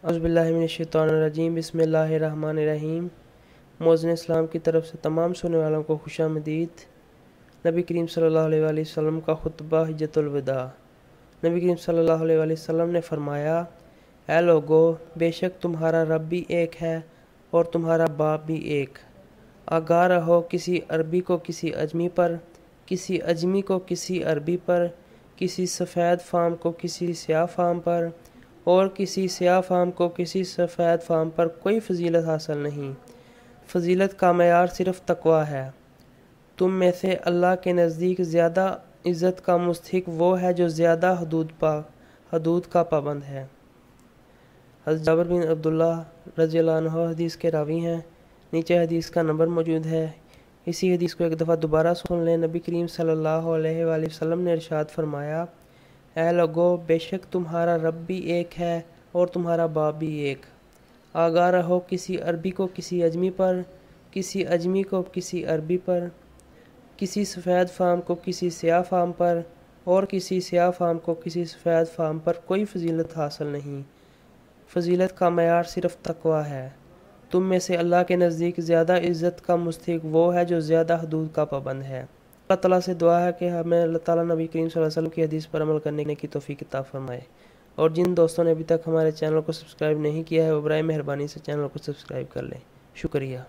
اعوذ باللہ من الشیطان الرجیم، بسم اللہ الرحمن الرحیم۔ مؤذن اسلام کی طرف سے تمام سننے والوں کو خوش آمدید۔ نبی کریم صلی اللہ علیہ وآلہ وسلم کا خطبہ حجۃ الوداع۔ نبی کریم صلی اللہ علیہ وآلہ وسلم نے فرمایا، اے لوگو، بے شک تمہارا رب بھی ایک ہے اور تمہارا باپ بھی ایک۔ آگاہ رہو کسی عربی کو کسی اجمی پر، کسی اجمی کو کسی عربی پر، کسی سفید فام کو کسی سیاہ فام پر، اور کسی سیاہ فام کو کسی سفید فام پر کوئی فضیلت حاصل نہیں۔ فضیلت کا معیار صرف تقویٰ ہے۔ تم میں سے اللہ کے نزدیک زیادہ عزت کا مستحق وہ ہے جو زیادہ حدود کا پابند ہے۔ حضرت جابر بن عبداللہ رضی اللہ عنہ حدیث کے راوی ہیں۔ نیچے حدیث کا نمبر موجود ہے، اسی حدیث کو ایک دفعہ دوبارہ سن لیں۔ نبی کریم صلی اللہ علیہ وآلہ وسلم نے ارشاد فرمایا، اے لوگو، بے شک تمہارا رب بھی ایک ہے اور تمہارا باپ بھی ایک۔ آگاہ رہو کسی عربی کو کسی اجمی پر، کسی اجمی کو کسی عربی پر، کسی سفید فام کو کسی سیاہ فام پر، اور کسی سیاہ فام کو کسی سفید فام پر کوئی فضیلت حاصل نہیں۔ فضیلت کا معیار صرف تقویٰ ہے۔ تم میں سے اللہ کے نزدیک زیادہ عزت کا مستحق وہ ہے جو زیادہ حدود کا پابند ہے۔ اللہ تعالیٰ سے دعا ہے کہ ہمیں اللہ تعالیٰ نبی کریم صلی اللہ علیہ وسلم کی حدیث پر عمل کرنے کی توفیق عطا فرمائے، اور جن دوستوں نے ابھی تک ہمارے چینل کو سبسکرائب نہیں کیا ہے وہ برائے مہربانی سے چینل کو سبسکرائب کر لیں۔ شکریہ۔